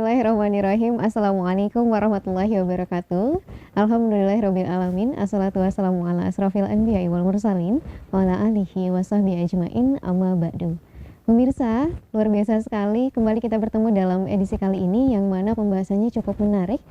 Bismillahirrahmanirrahim. Assalamualaikum warahmatullahi wabarakatuh. Alhamdulillahirrabbilalamin. Assalatu wassalamu ala asrafil anbiya'i wal mursalin wa ala alihi wa sahbihi ajmain, amma ba'du. Pemirsa, luar biasa sekali kembali kita bertemu dalam edisi kali ini yang mana pembahasannya cukup menarik.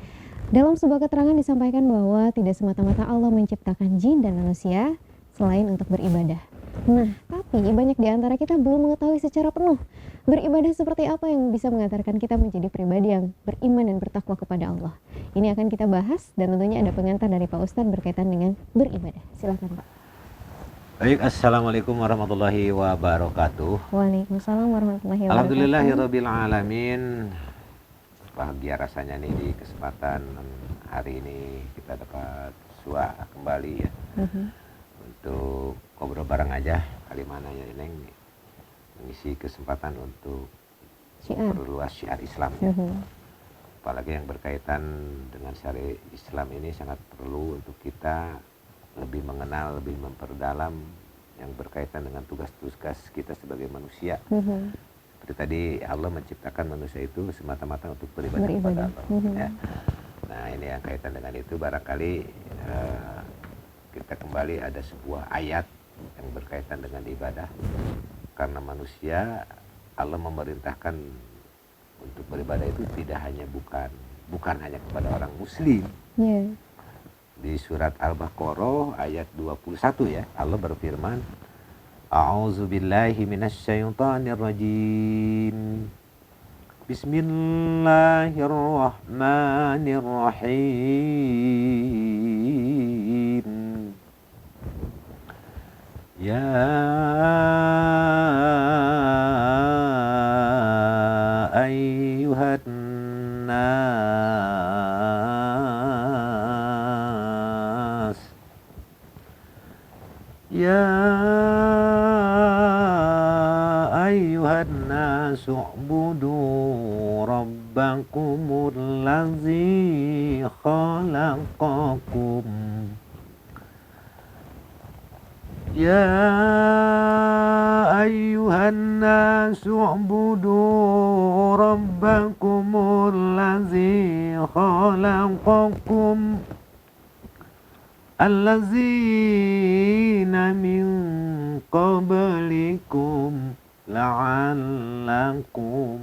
Dalam sebuah keterangan disampaikan bahwa tidak semata-mata Allah menciptakan jin dan manusia selain untuk beribadah. Nah, tapi banyak di antara kita belum mengetahui secara penuh beribadah seperti apa yang bisa mengantarkan kita menjadi pribadi yang beriman dan bertakwa kepada Allah. Ini akan kita bahas dan tentunya ada pengantar dari Pak Ustadz berkaitan dengan beribadah. Silakan Pak. Baik, Assalamualaikum warahmatullahi wabarakatuh. Waalaikumsalam warahmatullahi wabarakatuh. Alhamdulillahirrabbilalamin. Bahagia rasanya nih di kesempatan hari ini kita dapat suara kembali ya. Untuk ngobrol bareng aja kali mana ya Neng, mengisi kesempatan untuk memperluas syiar Islam ya. Apalagi yang berkaitan dengan syariat Islam ini sangat perlu untuk kita lebih mengenal, lebih memperdalam yang berkaitan dengan tugas-tugas kita sebagai manusia. Seperti tadi Allah menciptakan manusia itu semata-mata untuk beribadah kepada Allah ya. Nah ini yang kaitan dengan itu barangkali kita kembali ada sebuah ayat yang berkaitan dengan ibadah. Karena manusia, Allah memerintahkan untuk beribadah itu tidak hanya bukan hanya kepada orang muslim. Di surat Al-Baqarah ayat 21 ya, Allah berfirman, A'udzubillahi minasyaitonirrajim. Bismillahirrahmanirrahim. Ya ayyuhan nas. Ya ayyuhan nas u'budu rabbakumul ladzi khalaqakum. Ya ayyuhan nasu u'budu rabbakumul ladzi khalaqakum allazina min qablikum la'allakum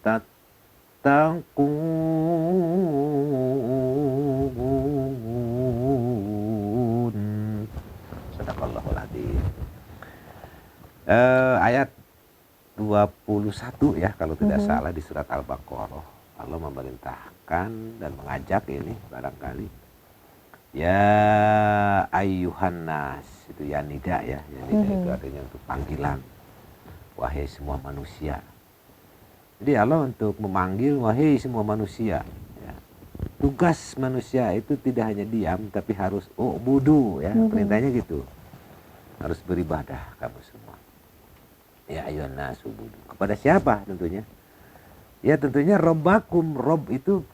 tattaqun. Sadaqallahul adzim. Ayat 21 ya kalau tidak salah di surat Al-Baqarah. Allah memerintahkan dan mengajak ini barangkali. Ya ayyuhan nas, itu ya nida ya. Ya nida itu artinya untuk panggilan. Wahai semua manusia. Jadi Allah untuk memanggil wahai semua manusia. Ya. Tugas manusia itu tidak hanya diam tapi harus u'budu ya. Perintahnya gitu. Harus beribadah kamu semua. Ya ayyuhan nas u'budu. Kepada siapa tentunya? Ya tentunya Rabbakum. Rabb itu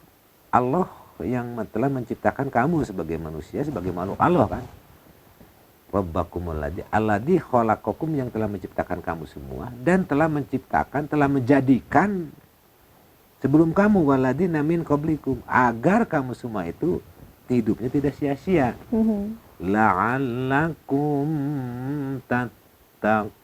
Allah yang telah menciptakan kamu sebagai manusia, sebagai makhluk Allah kan. Rabbakumul ladzi khalaqakum, yang telah menciptakan kamu semua dan telah menciptakan, telah menjadikan sebelum kamu waladzina min qablikum, agar kamu semua itu hidupnya tidak sia-sia. La'allakum tattaqun,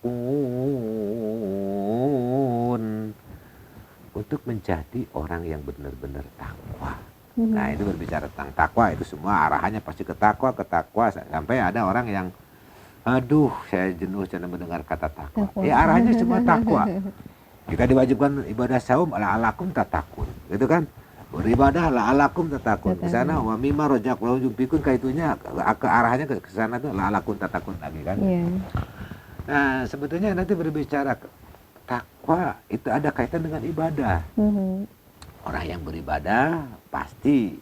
untuk menjadi orang yang benar-benar takwa. Nah itu berbicara tentang takwa, itu semua arahannya pasti ke takwa, sampai ada orang yang aduh saya jenuh jangan mendengar kata takwa. Ya arahnya semua takwa. Kita diwajibkan ibadah saum la'allakum tattaqun, gitu kan? Beribadah la'allakum tattaqun. Di sana wa mimma razaqnahum yunfiqun, kaitunya ke arahnya ke sana tuh la'allakum tattaqun lagi kan. Nah, sebetulnya nanti berbicara takwa itu ada kaitan dengan ibadah. Orang yang beribadah pasti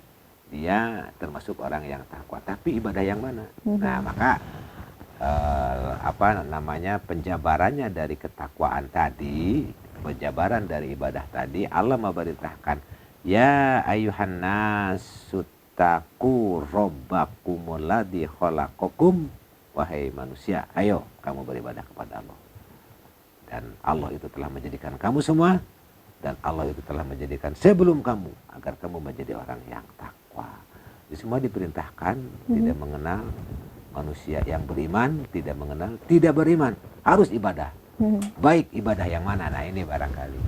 dia termasuk orang yang takwa, tapi ibadah yang mana? Nah, maka penjabarannya dari ketakwaan tadi, penjabaran dari ibadah tadi, Allah memerintahkan, ya ayuhan nasu taqu rabbakumul ladzi khalaqakum, wahai manusia, ayo kamu beribadah kepada Allah. Dan Allah itu telah menjadikan kamu semua dan Allah itu telah menjadikan sebelum kamu agar kamu menjadi orang yang takwa. Jadi semua diperintahkan, tidak mengenal manusia yang beriman, tidak mengenal tidak beriman, harus ibadah. Baik ibadah yang mana? Nah ini barangkali.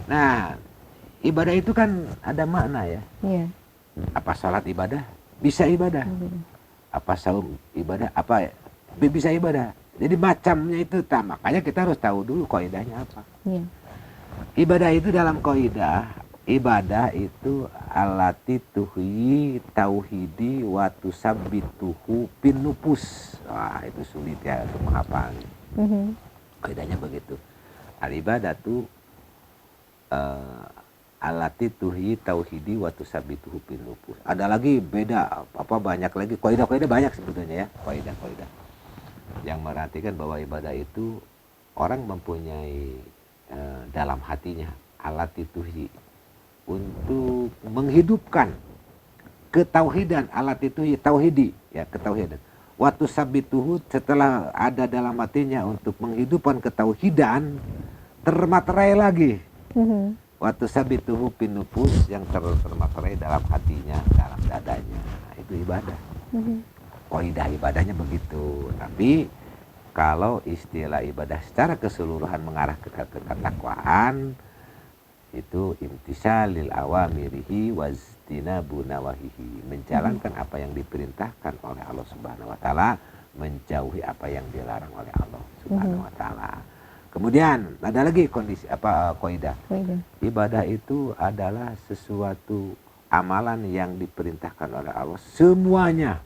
Nah ibadah itu kan ada makna ya. Iya. Apa salat ibadah? Bisa ibadah. Apa saum ibadah? Apa bisa ibadah. Jadi macamnya itu makanya kita harus tahu dulu kaidahnya apa. Iya. Ibadah itu dalam kaidah, ibadah itu alati tuhyi tauhidi wa tusabbituhu bin nufus. Wah, itu sulit ya untuk menghafal. Kaidahnya begitu. Al ibadatu alati tuhyi tauhidi wa tusabbituhu bin nufus. Ada lagi beda banyak lagi kaidah-kaidah banyak sebetulnya ya, kaidah-kaidah yang merhatikan bahwa ibadah itu orang mempunyai dalam hatinya alat tuhyi untuk menghidupkan ketauhidan, alat tuhyi tauhidi ya, ketauhidan. Waktu sabituhu setelah ada dalam hatinya untuk menghidupkan ketauhidan, termaterai lagi. Waktu sabituhu pinupus yang termaterai dalam hatinya, dalam dadanya. Nah, itu ibadah. Kaidah ibadahnya begitu. Tapi kalau istilah ibadah secara keseluruhan mengarah ke ketakwaan, itu imtisalil awamirihi wajtinabu nawahihi, menjalankan apa yang diperintahkan oleh Allah Subhanahu wa taala, menjauhi apa yang dilarang oleh Allah Subhanahu wa taala. Kemudian ada lagi kondisi kaidah. Ibadah itu adalah sesuatu amalan yang diperintahkan oleh Allah semuanya.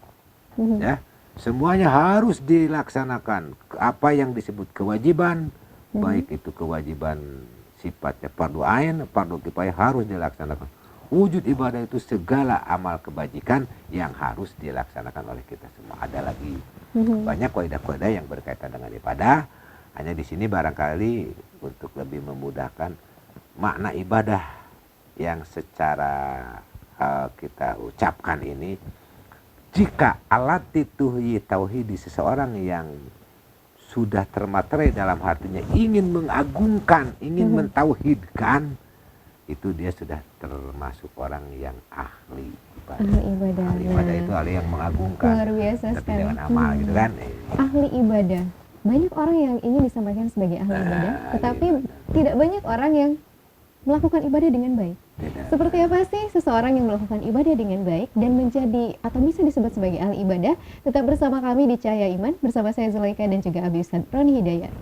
Ya, semuanya harus dilaksanakan. Apa yang disebut kewajiban, baik itu kewajiban sifatnya fardu ain, fardu kifayah harus dilaksanakan. Wujud ibadah itu segala amal kebajikan yang harus dilaksanakan oleh kita semua. Ada lagi banyak kaidah-kaidah yang berkaitan dengan ibadah. Hanya di sini barangkali untuk lebih memudahkan makna ibadah yang secara kita ucapkan ini. Jika alati tuhyi tauhidi, seseorang yang sudah termaterai dalam hatinya ingin mengagungkan, ingin mentauhidkan, itu dia sudah termasuk orang yang ahli ibadah. Ahli ibadah itu ahli yang mengagungkan. Luar biasa tapi sekali. dengan amal gitu kan. Ahli ibadah. Banyak orang yang ingin disampaikan sebagai ahli ibadah, tetapi tidak banyak orang yang melakukan ibadah dengan baik. Seperti apa sih seseorang yang melakukan ibadah dengan baik dan menjadi atau bisa disebut sebagai ahli ibadah? Tetap bersama kami di Cahaya Iman bersama saya Zulaika dan juga Abi Ustadz Roni Hidayat.